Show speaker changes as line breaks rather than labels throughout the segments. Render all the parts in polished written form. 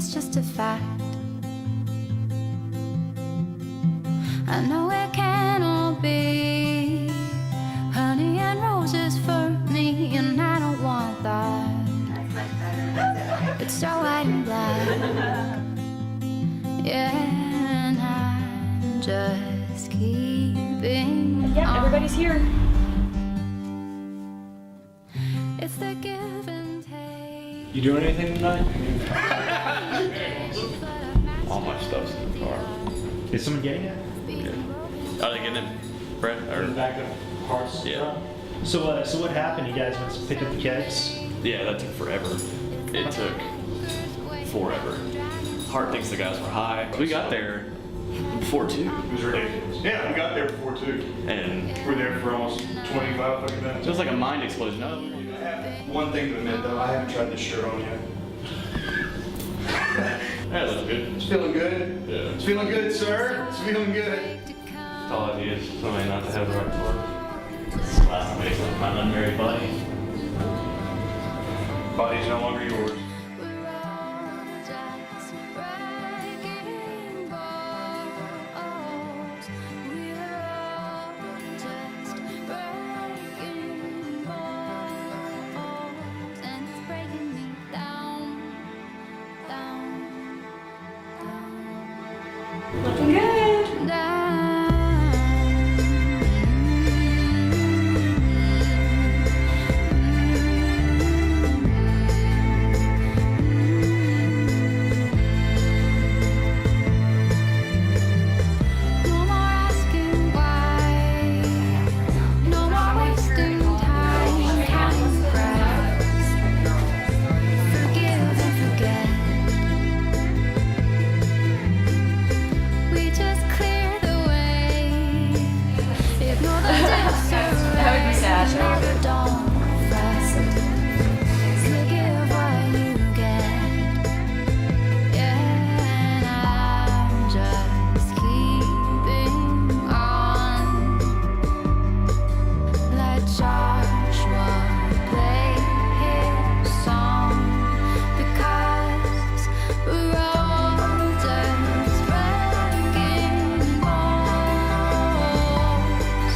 it's just a fact. I know it can't all be honey and roses for me, and I don't want that. It's so white and black, yeah, and I'm just keeping
Yeah,
on.
everybody's here.
It's the give and take.
You doing anything tonight?
All my stuff's in the car.
Is someone getting it?
Are they getting it, Brett?
In the back of parts?
Yeah.
So what happened? You guys went to pick up the kegs?
Yeah, that took forever. It took forever. Hart thinks the guys were high. We got there before 2.
It was ridiculous. Yeah, we got there before 2.
And
We're there for almost 25, 30 minutes.
it was like a mind explosion.
I have one thing to admit though, I haven't tried this shirt on yet.
That looks good.
It's feeling good?
Yeah.
It's feeling good, sir. It's feeling good.
All I need is somebody not to have the right clothes. Last week with my unmarried buddy.
Body's no longer yours.
We're all just breaking balls. We're all just breaking balls, and it's breaking me down, down,
Looking good.
down. No more asking why. No more wasting time counting crowds. Forgive and forget. We just clear the way. Ignore the disarray.
That would be sad.
Don't rest. Forgive what you get. Yeah, and I'm just keeping on. Let Joshua play his song, because we're all just breaking balls.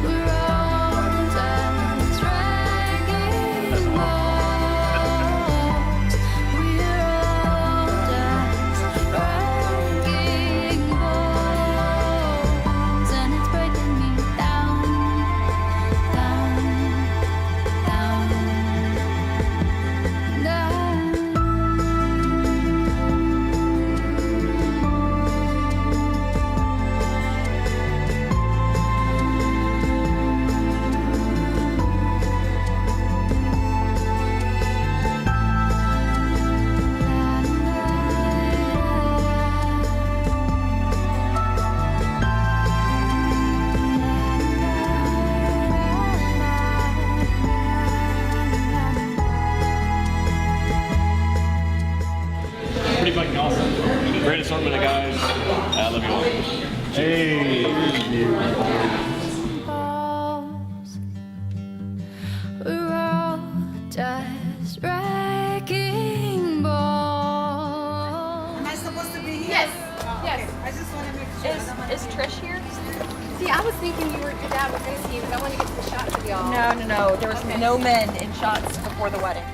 We're all just breaking balls. We're all just breaking balls, and it's breaking me down, down, down,
Pretty fucking awesome. Great assortment of guys. I love you all.
Hey.
balls. We're all just wrecking balls.
Am I supposed to be here?
Yes.
Oh,
Yes.
okay. I just want to make sure.
Is Trish here?
See, I was thinking your dad was going to see you because I want to get the shots of y'all.
No. There was no men in shots before the wedding.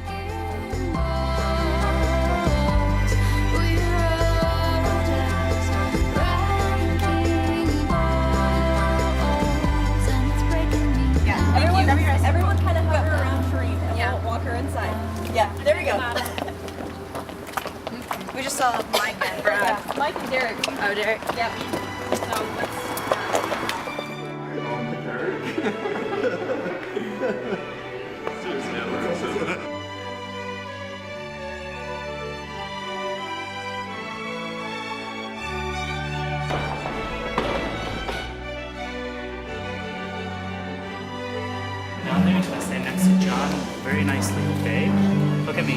Everyone kind of hover around Shereen and we'll walk her inside. Yeah, there we go.
We just saw Mike and Brad.
Yeah, Mike and Derek.
Oh, Derek?
Yep. So
Down there, so I stand next to John. Very nicely, okay? Look at me.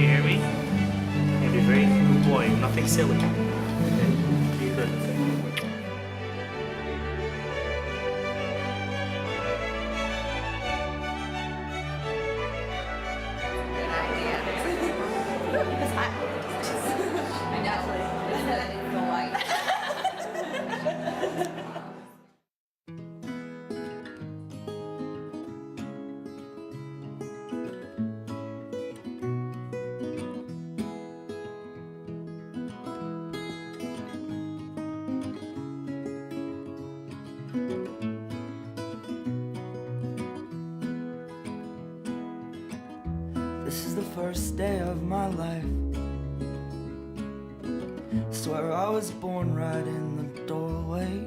You hear me? You're be very good boy, nothing silly. Okay? Be good, okay?
Because
This is the first day of my life. Swear I was born right in the doorway.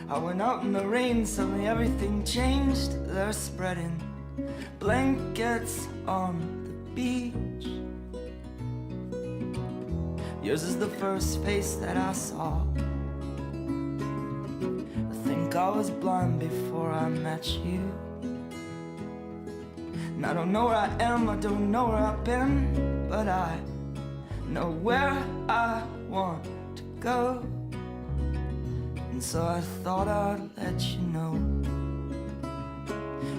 I went out in the rain, suddenly everything changed. They're spreading blankets on the beach. Yours is the first face that I saw. I think I was blind before I met you. And I don't know where I am, I don't know where I've been, but I know where I want to go. And so I thought I'd let you know.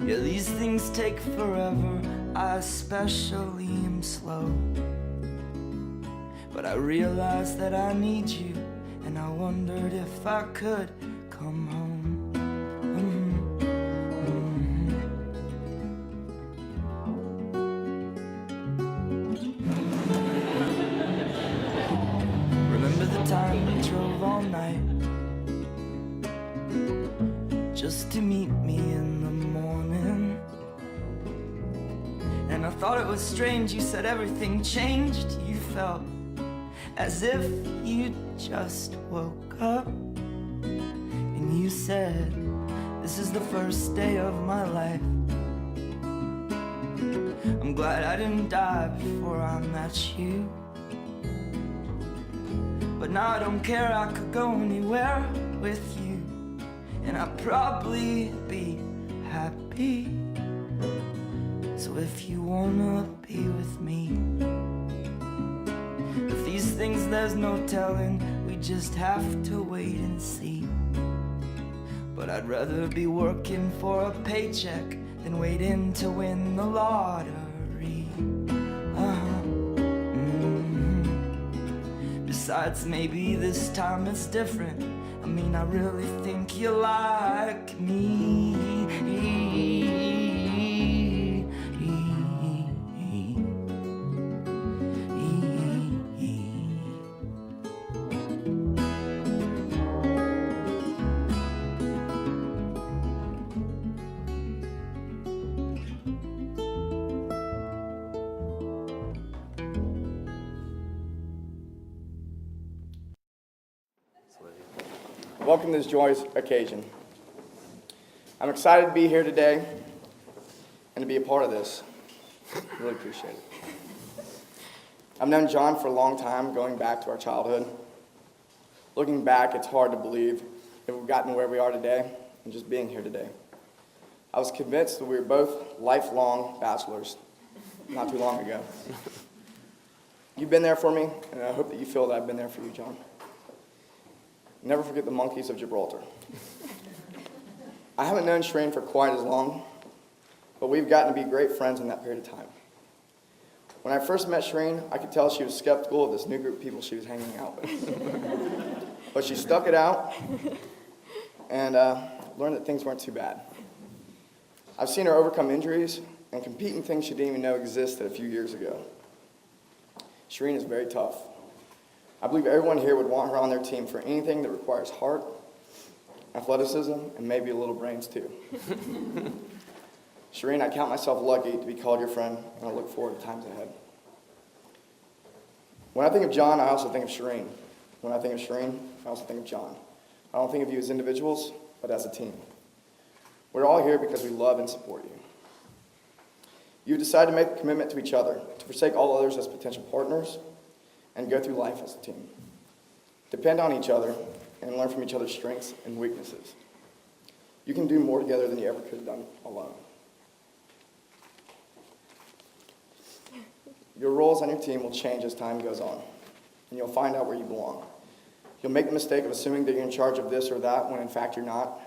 Yeah, these things take forever, I especially am slow. But I realized that I need you, and I wondered if I could come home. Remember the time we drove all night just to meet me in the morning? And I thought it was strange, you said everything changed. You felt as if you just woke up. And you said, this is the first day of my life. I'm glad I didn't die before I met you. But now I don't care, I could go anywhere with you, and I'd probably be happy. So if you wanna be with me, if these things there's no telling, we just have to wait and see. But I'd rather be working for a paycheck than waiting to win the lottery. Besides, maybe this time it's different. I mean, I really think you like me.
Welcome to this joyous occasion. I'm excited to be here today and to be a part of this. Really appreciate it. I've known Jon for a long time, going back to our childhood. Looking back, it's hard to believe that we've gotten where we are today and just being here today. I was convinced that we were both lifelong bachelors not too long ago. You've been there for me, and I hope that you feel that I've been there for you, Jon. Never forget the monkeys of Gibraltar. I haven't known Shereen for quite as long, but we've gotten to be great friends in that period of time. When I first met Shereen, I could tell she was skeptical of this new group of people she was hanging out with. But she stuck it out and learned that things weren't too bad. I've seen her overcome injuries and compete in things she didn't even know existed a few years ago. Shereen is very tough. I believe everyone here would want her on their team for anything that requires heart, athleticism, and maybe a little brains too. Shereen, I count myself lucky to be called your friend, and I look forward to times ahead. When I think of Jon, I also think of Shereen. When I think of Shereen, I also think of Jon. I don't think of you as individuals, but as a team. We're all here because we love and support you. You've decided to make a commitment to each other, to forsake all others as potential partners, and go through life as a team. Depend on each other and learn from each other's strengths and weaknesses. You can do more together than you ever could have done alone. Your roles on your team will change as time goes on, and you'll find out where you belong. You'll make the mistake of assuming that you're in charge of this or that when in fact you're not.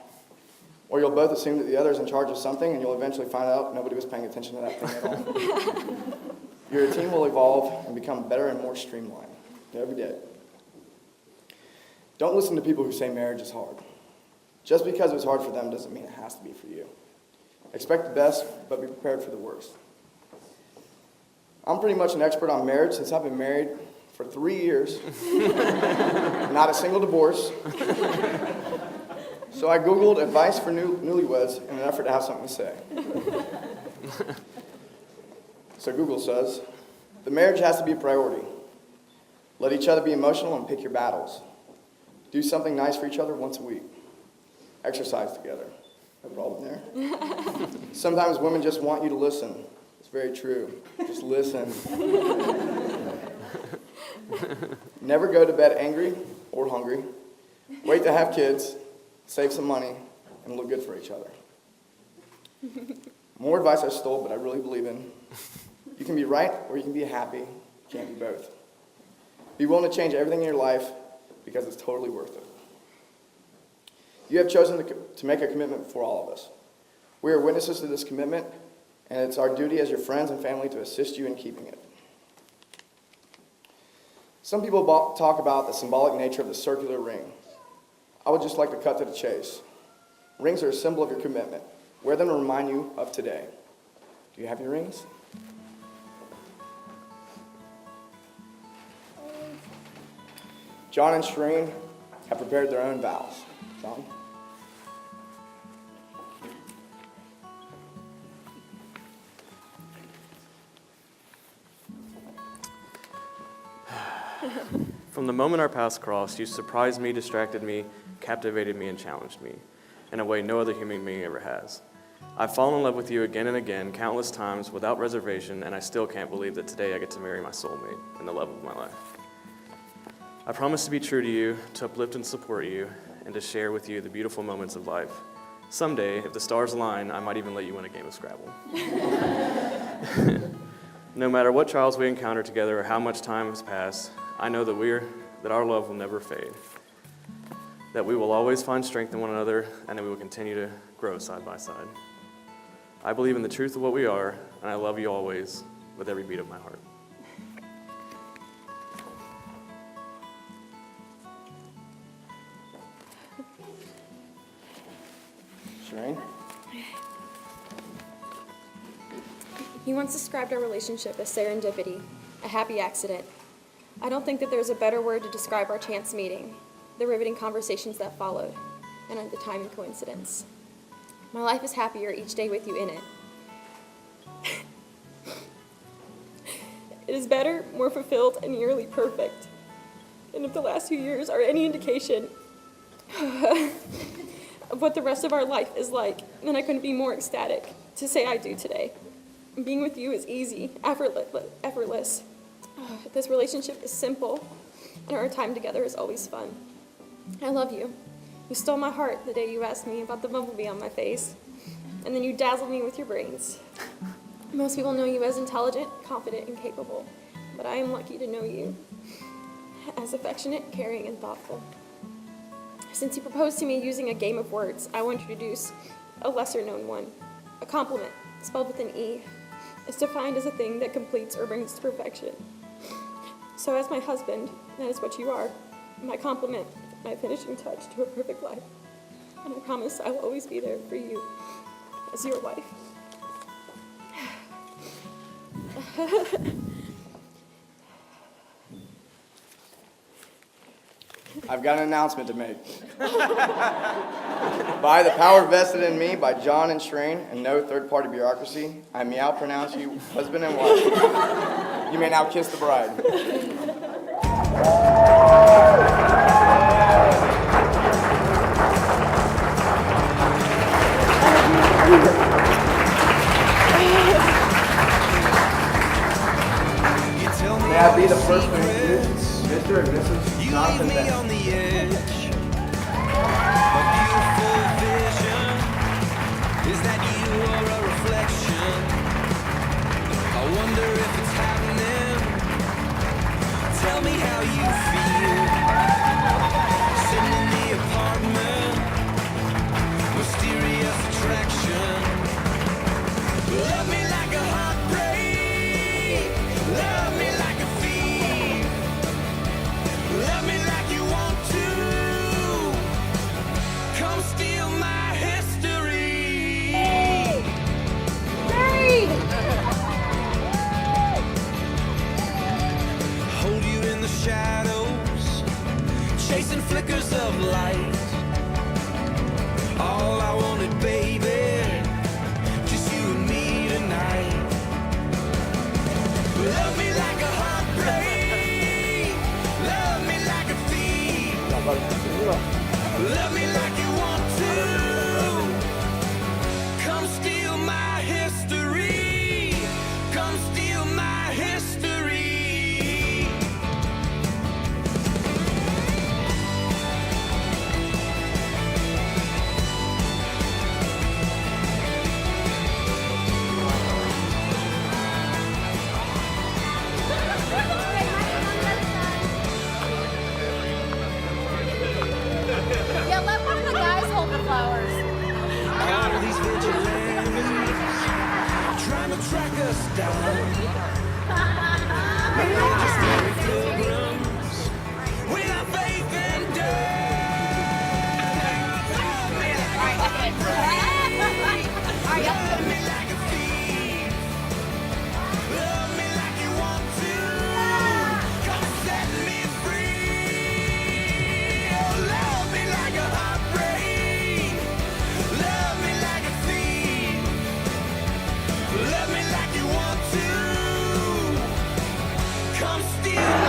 Or you'll both assume that the other's in charge of something, and you'll eventually find out nobody was paying attention to that thing at all. Your team will evolve and become better and more streamlined every day. Don't listen to people who say marriage is hard. Just because it was hard for them doesn't mean it has to be for you. Expect the best, but be prepared for the worst. I'm pretty much an expert on marriage since I've been married for 3 years. Not a single divorce. So I Googled advice for newlyweds in an effort to have something to say. So Google says, the marriage has to be a priority. Let each other be emotional and pick your battles. Do something nice for each other once a week. Exercise together. No problem there. Sometimes women just want you to listen. It's very true. Just listen. Never go to bed angry or hungry. Wait to have kids, save some money, and look good for each other. More advice I stole, but I really believe in. You can be right or you can be happy. You can't be both. Be willing to change everything in your life because it's totally worth it. You have chosen to make a commitment for all of us. We are witnesses to this commitment, and it's our duty as your friends and family to assist you in keeping it. Some people talk about the symbolic nature of the circular ring. I would just like to cut to the chase. Rings are a symbol of your commitment. Wear them to remind you of today. Do you have your rings? Jon and Shereen have prepared their own vows. Jon?
From the moment our paths crossed, you surprised me, distracted me, captivated me, and challenged me in a way no other human being ever has. I've fallen in love with you again and again, countless times, without reservation, and I still can't believe that today I get to marry my soulmate and the love of my life. I promise to be true to you, to uplift and support you, and to share with you the beautiful moments of life. Someday, if the stars align, I might even let you win a game of Scrabble. No matter what trials we encounter together or how much time has passed, I know that our love will never fade, that we will always find strength in one another, and that we will continue to grow side by side. I believe in the truth of what we are, and I love you always with every beat of my heart.
Shereen?
He once described our relationship as serendipity, a happy accident. I don't think that there's a better word to describe our chance meeting, the riveting conversations that followed, and the timing coincidence. My life is happier each day with you in it. It is better, more fulfilled, and nearly perfect. And if the last few years are any indication of what the rest of our life is like, then I couldn't be more ecstatic to say I do today. Being with you is easy, effortless. This relationship is simple, and our time together is always fun. I love you. You stole my heart the day you asked me about the bumblebee on my face, and then you dazzled me with your brains. Most people know you as intelligent, confident, and capable, but I am lucky to know you as affectionate, caring, and thoughtful. Since you proposed to me using a game of words, I will introduce a lesser-known one. A compliment, spelled with an E, is defined as a thing that completes or brings to perfection. So as my husband, that is what you are, my compliment, my finishing touch to a perfect life. And I promise I will always be there for you as your wife.
I've got an announcement to make. By the power vested in me by Jon and Shereen and no third-party bureaucracy, I now pronounce you husband and wife. You may now kiss the bride. May I be the first to introduce Mr. and Mrs. Jonathan Bennett.
On the edge, a beautiful vision is that you are a reflection. I wonder if it's happening. Tell me how you feel. Sitting in the apartment, mysterious attraction. Love me like a heartbreak. Love me like a thief. Love me like you want to.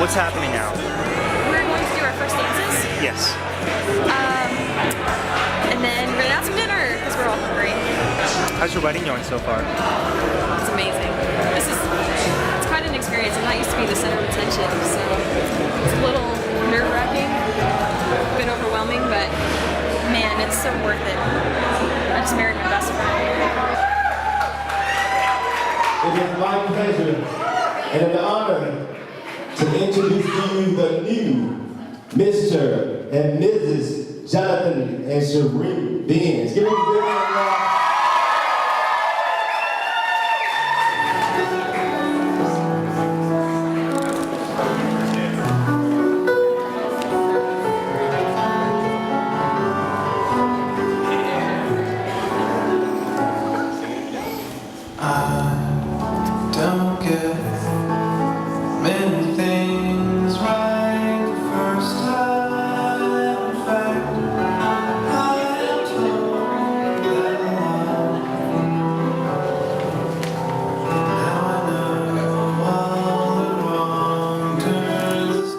What's happening now?
We're going to do our first dances,
Yes.
and then we're gonna have some dinner because we're all hungry.
How's your wedding going so far?
It's amazing. It's quite an experience. I'm not used to be the center of attention, so it's a little nerve-wracking, a bit overwhelming, but man, it's so worth it. I just married my best friend.
It is my pleasure and an honor to introduce to you the new Mr. and Mrs. Jonathan and Shereen Benz. Give them a good hand, y'all.
Don't get many things right the first time. In fact, I'm told that now I know all the wrong turns.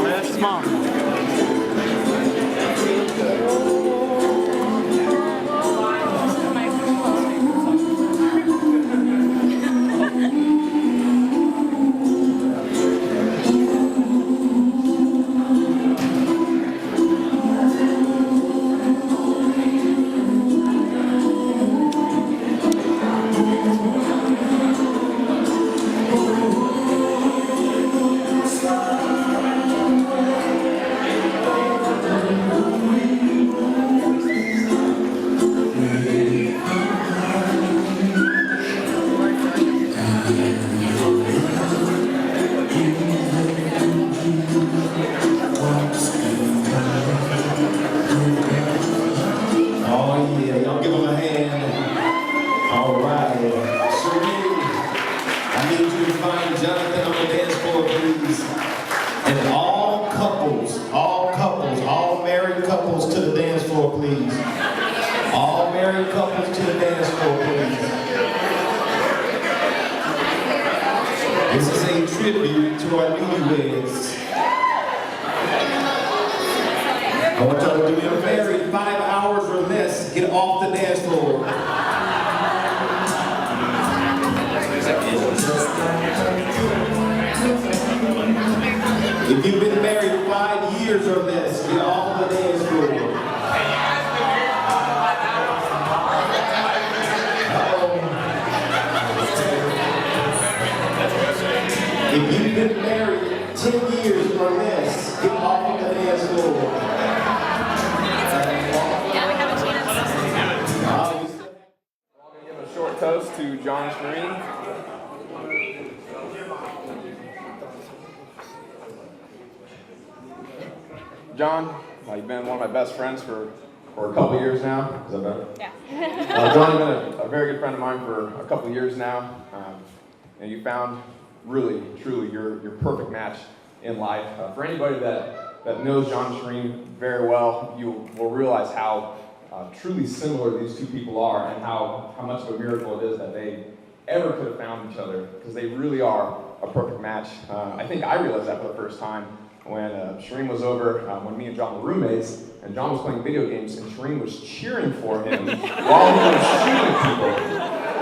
That's his mom.
Oh yeah, y'all give them a hand. All right. Shereen, I need you to find Jonathan on the dance floor, please. And all couples, all married couples to the dance floor, please. All married couples to the dance floor, please. This is a tribute to our newlyweds. I want y'all to do your married 5 hours or less. Get off the dance floor. If you've been married 5 years or less, get off the dance floor. If you've been married 10 years or less, get off the dance floor.
Yeah, we have a chance.
Give a short toast to Jon Shereen. Jon, you've been one of my best friends for a couple of years now. Is that better?
Yeah.
Jon, you've been a very good friend of mine for a couple of years now. And you found really, truly your perfect match in life. For anybody that knows Jon Shereen very well, you will realize how truly similar these two people are and how much of a miracle it is that they ever could have found each other, because they really are a perfect match. I think I realized that for the first time when Shereen was over, when me and Jon were roommates, and Jon was playing video games, and Shereen was cheering for him while he was shooting people.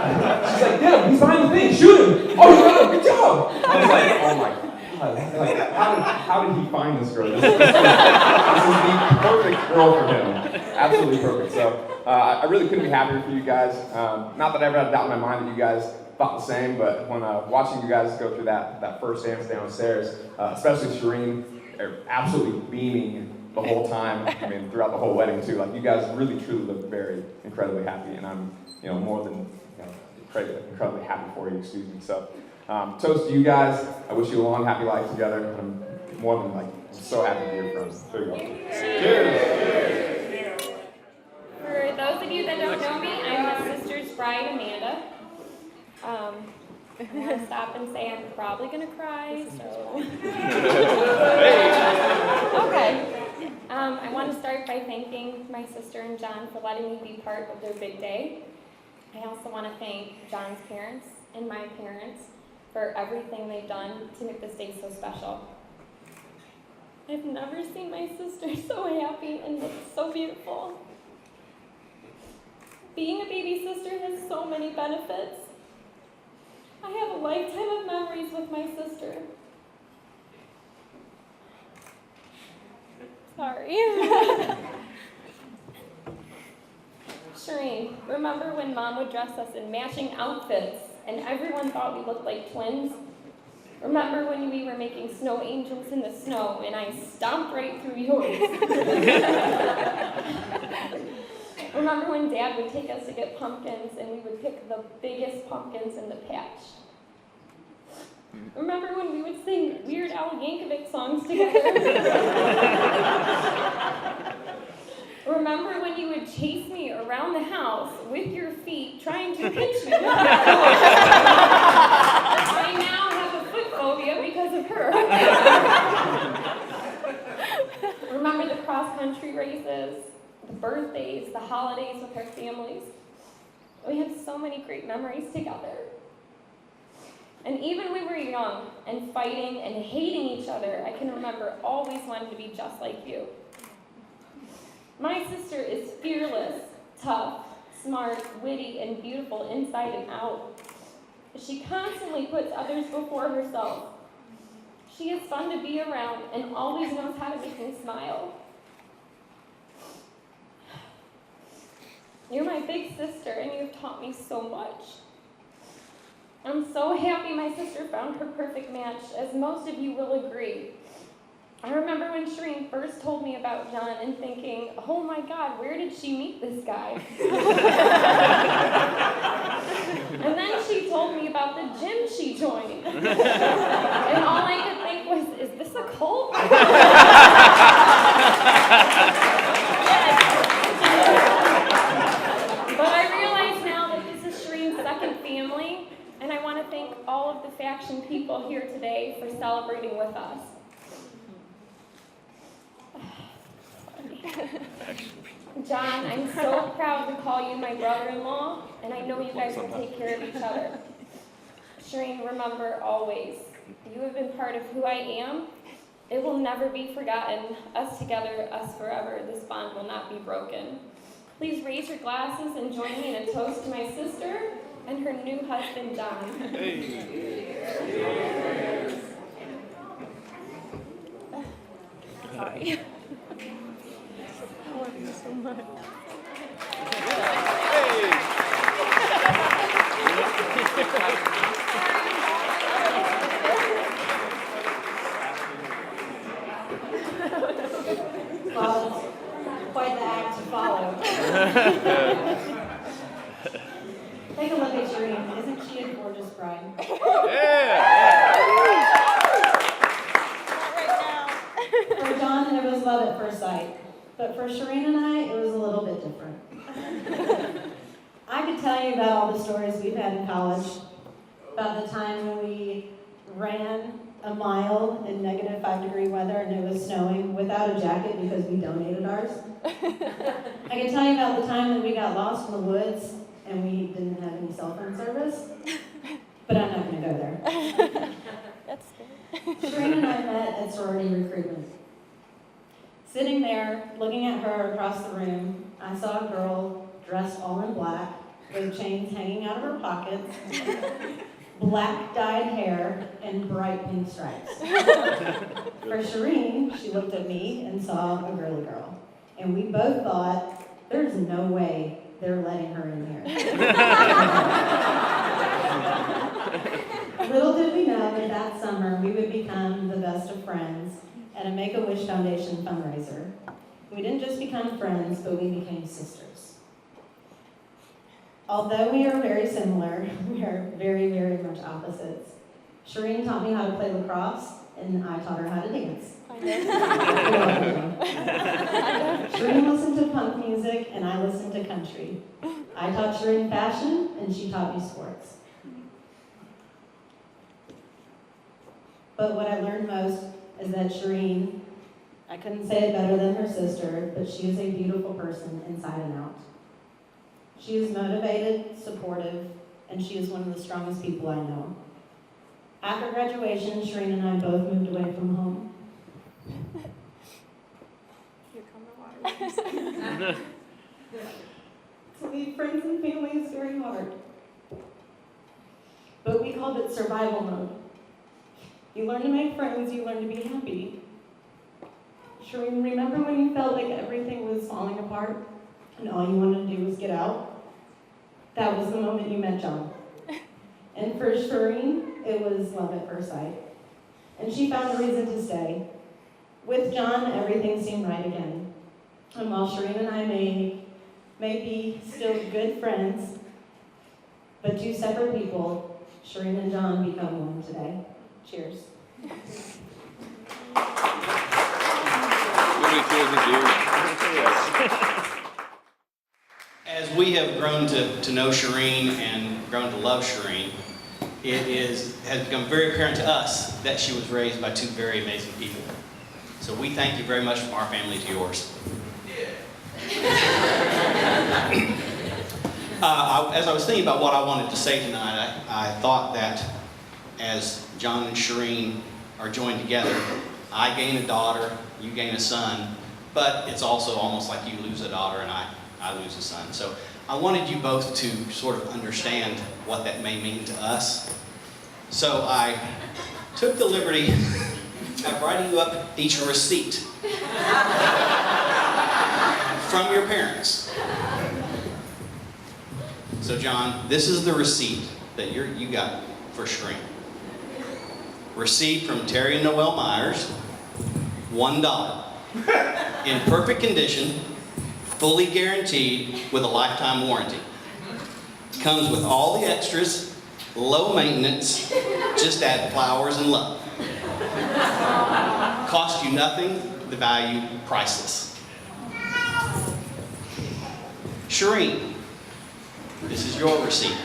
She's like, yeah, he's behind the thing, shoot him! Oh, you got him, good job! I was like, oh my
Like, how did he find this girl? This is the perfect girl for him. Absolutely perfect. So I really couldn't be happier for you guys. Not that I ever had a doubt in my mind that you guys thought the same, but when watching you guys go through that first dance downstairs, especially Shereen, absolutely beaming the whole time. I mean, throughout the whole wedding too. Like, you guys really truly look very incredibly happy, and I'm more than incredibly happy for you. Excuse me. So, toast to you guys. I wish you a long, happy life together. I'm more than I'm so happy to be your friends. There you go. Cheers.
For those of you that don't know me, I'm my sister's bride, Amanda. I'm going to stop and say I'm probably going to cry, so... Okay. I want to start by thanking my sister and John for letting me be part of their big day. I also want to thank John's parents and my parents for everything they've done to make this day so special. I've never seen my sister so happy and look so beautiful. Being a baby sister has so many benefits. I have a lifetime of memories with my sister. Sorry. Shereen, remember when Mom would dress us in matching outfits and everyone thought we looked like twins? Remember when we were making snow angels in the snow and I stomped right through yours? Remember when Dad would take us to get pumpkins and we would pick the biggest pumpkins in the patch? Remember when we would sing Weird Al Yankovic songs together? Remember when you would chase me around the house with your feet trying to pinch me? I now have a foot phobia because of her. Remember the cross-country races, the birthdays, the holidays with our families? We had so many great memories together. And even when we were young and fighting and hating each other, I can remember always wanting to be just like you. My sister is fearless, tough, smart, witty, and beautiful inside and out. She constantly puts others before herself. She is fun to be around and always knows how to make me smile. You're my big sister, and you've taught me so much. I'm so happy my sister found her perfect match, as most of you will agree. I remember when Shereen first told me about John and thinking, oh my God, where did she meet this guy? And then she told me about the gym she joined. And all I could think was, is this a cult? But I realize now that this is Shereen's second family, and I want to thank all of the faction people here today for celebrating with us. John, I'm so proud to call you my brother-in-law, and I know you guys will take care of each other. Shereen, remember always, you have been part of who I am. It will never be forgotten. Us together, us forever. This bond will not be broken. Please raise your glasses and join me in a toast to my sister and her new husband, John. Sorry. I love you so much.
Well, quite the act to follow. Take a look at Shereen. Isn't she a gorgeous bride? For John, it was love at first sight. But for Shereen and I, it was a little bit different. I could tell you about all the stories we've had in college, about the time when we ran a mile in negative 5-degree weather and it was snowing without a jacket because we donated ours. I can tell you about the time that we got lost in the woods and we didn't have any cell phone service, but I'm not going to go there.
That's good.
Shereen and I met at sorority recruitment. Sitting there, looking at her across the room, I saw a girl dressed all in black with chains hanging out of her pockets, black dyed hair, and bright pink stripes. For Shereen, she looked at me and saw a girly girl. And we both thought, there's no way they're letting her in here. Little did we know that that summer we would become the best of friends at a Make-A-Wish Foundation fundraiser. We didn't just become friends, but we became sisters. Although we are very similar, we are very, very much opposites. Shereen taught me how to play lacrosse, and I taught her how to dance.
I know.
Shereen listened to punk music, and I listened to country. I taught Shereen fashion, and she taught me sports. But what I learned most is that Shereen, I couldn't say it better than her sister, but she is a beautiful person inside and out. She is motivated, supportive, and she is one of the strongest people I know. After graduation, Shereen and I both moved away from home. To leave friends and family is very hard. But we called it survival mode. You learn to make friends, you learn to be happy. Shereen, remember when you felt like everything was falling apart and all you wanted to do was get out? That was the moment you met Jon. And for Shereen, it was love at first sight. And she found a reason to stay. With Jon, everything seemed right again. And while Shereen and I may be still good friends, but two separate people, Shereen and Jon become one today. Cheers.
As we have grown to know Shereen and grown to love Shereen, has become very apparent to us that she was raised by two very amazing people. So we thank you very much from our family to yours. As I was thinking about what I wanted to say tonight, I thought that as Jon and Shereen are joined together, I gain a daughter, you gain a son, but it's also almost like you lose a daughter and I lose a son. So I wanted you both to sort of understand what that may mean to us. So I took the liberty of writing you up each a receipt from your parents. So Jon, this is the receipt that you got for Shereen. Receipt from Terry and Noel Myers, $1. In perfect condition, fully guaranteed with a lifetime warranty. Comes with all the extras, low maintenance, just add flowers and love. Cost you nothing, the value priceless. Shereen, this is your receipt.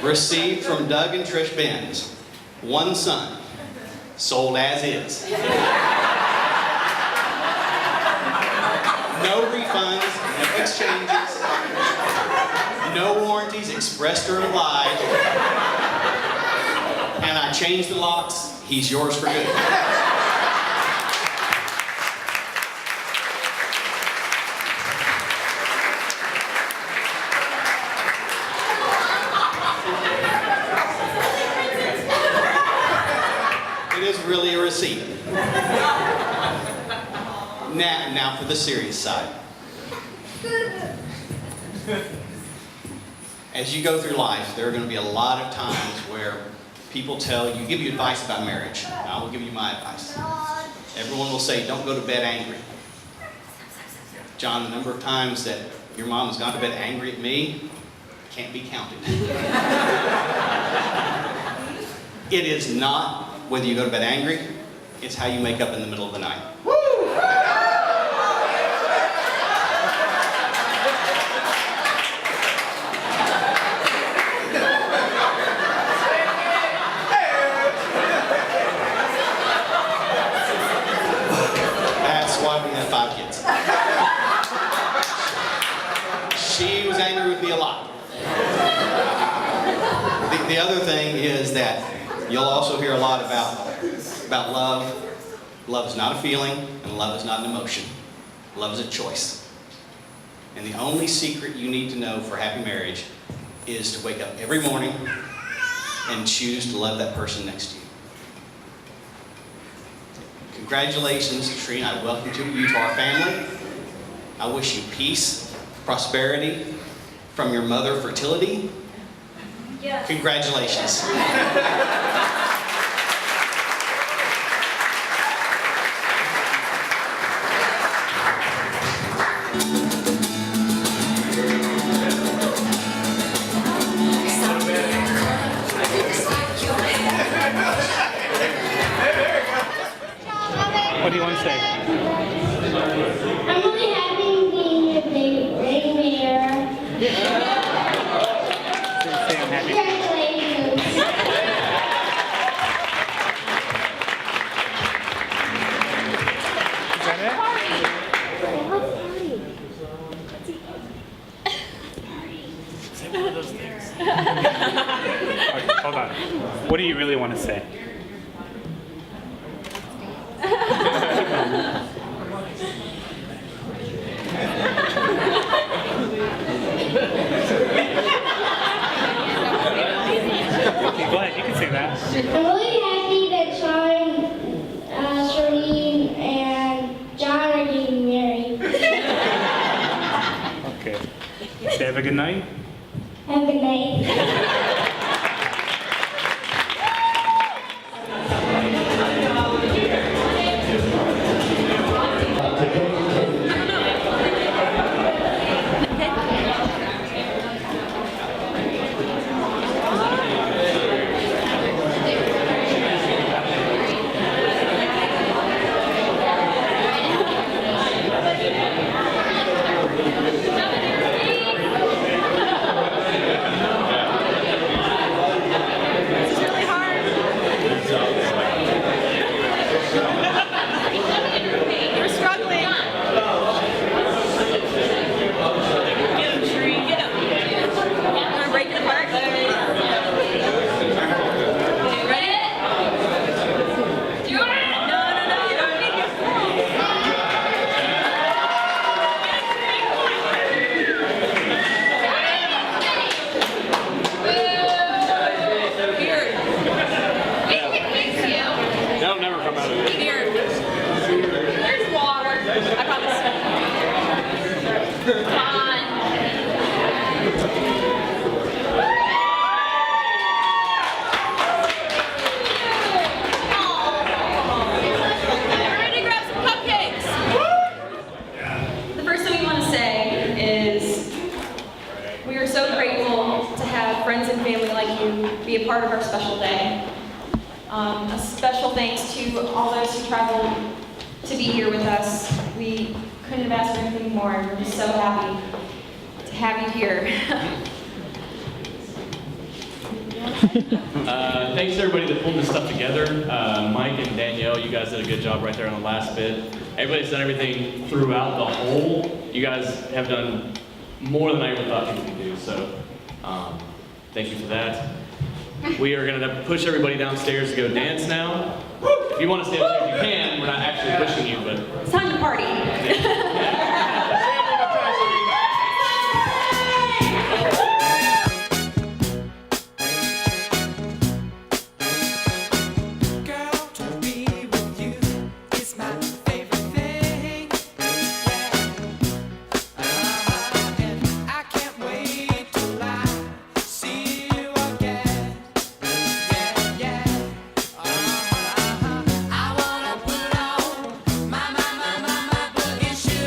Received from Doug and Trish Benz, one son, sold as is. No refunds, no exchanges, no warranties expressed or implied. And I changed the locks, he's yours for good. It is really a receipt. Now for the serious side. As you go through life, there are going to be a lot of times where people give you advice about marriage. I will give you my advice. Everyone will say, don't go to bed angry. Jon, the number of times that your mom has gone to bed angry at me can't be counted. It is not whether you go to bed angry, it's how you make up in the middle of the night. That's why we have 5 kids. She was angry with me a lot. The other thing is that you'll also hear a lot about love. Love is not a feeling, and love is not an emotion. Love is a choice. And the only secret you need to know for happy marriage is to wake up every morning and choose to love that person next to you. Congratulations, Shereen. I welcome you to our family. I wish you peace, prosperity from your mother, fertility.
Yes.
Congratulations.
What do you want to say?
I'm really happy being your big reindeer.
Say I'm happy.
Congratulations.
Is that it? Say one of those things. Okay, hold on. What do you really want to say? Okay, go ahead. You can say that.
I'm really happy that Jon, Shereen, and John are getting married.
Okay. Say have a good night.
Have a good night.
We're struggling. Get him, Shereen, get him. I'm gonna break it apart. Ready? Do it! No, you don't need it. Here.
That'll never come out of it.
Here. There's water. I promise. Come on. We're ready to grab some cupcakes. The first thing we want to say is we are so grateful to have friends and family like you be a part of our special day. A special thanks to all those who traveled to be here with us. We couldn't have asked for anything more. We're just so happy to have you here.
Thanks to everybody that pulled this stuff together. Mike and Danielle, you guys did a good job right there on the last bit. Everybody's done everything throughout the whole. You guys have done more than I ever thought you could do, so thank you for that. We are going to push everybody downstairs to go dance now. If you want to stay upstairs, you can. We're not actually pushing you, but...
It's time to party.
I wanna put on my boogie shoes.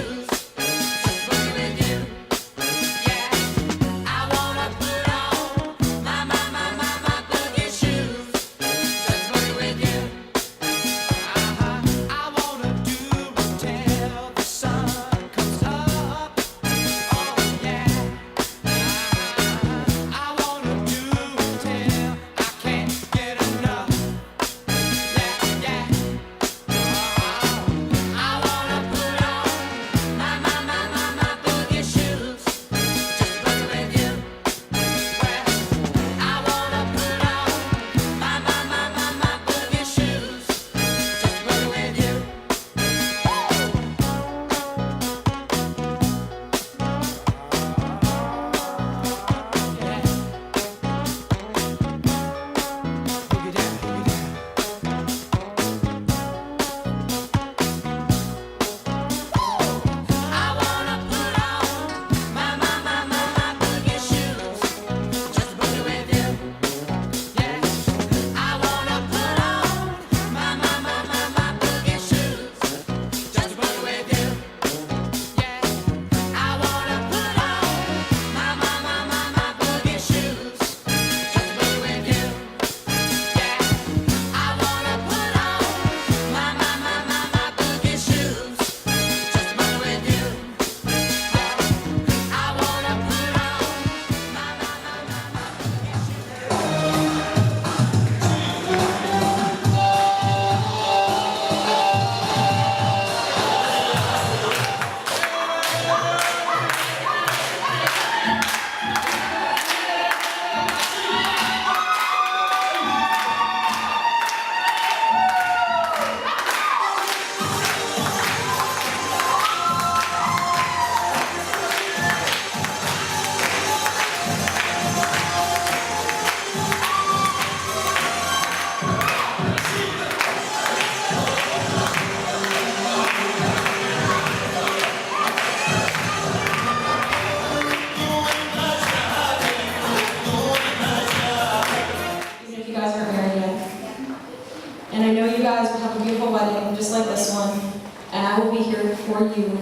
for you.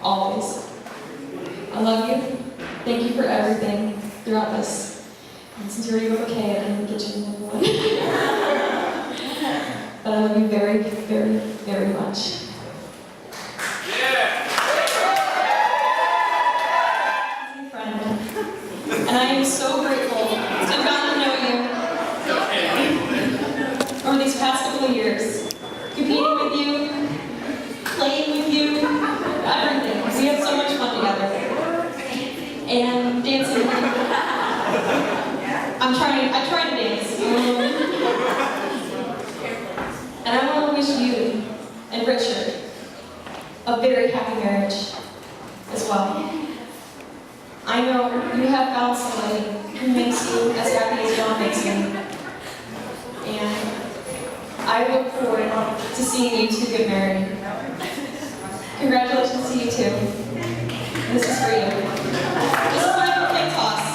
Always. I love you. Thank you for everything throughout this. And since you're already okay, I didn't get you another one. But I love you very, very, very much. Friend. And I am so grateful to have gotten to know you over these past couple of years. Competing with you, playing with you, everything. We had so much fun together. And dancing with you. I try to dance. And I want to wish you and Richard a very happy marriage as well. I know you have found somebody who makes you as happy as Jon makes me. And I look forward to seeing you two get married. Congratulations to you two. This is for you. This is my birthday toss.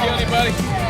Anybody?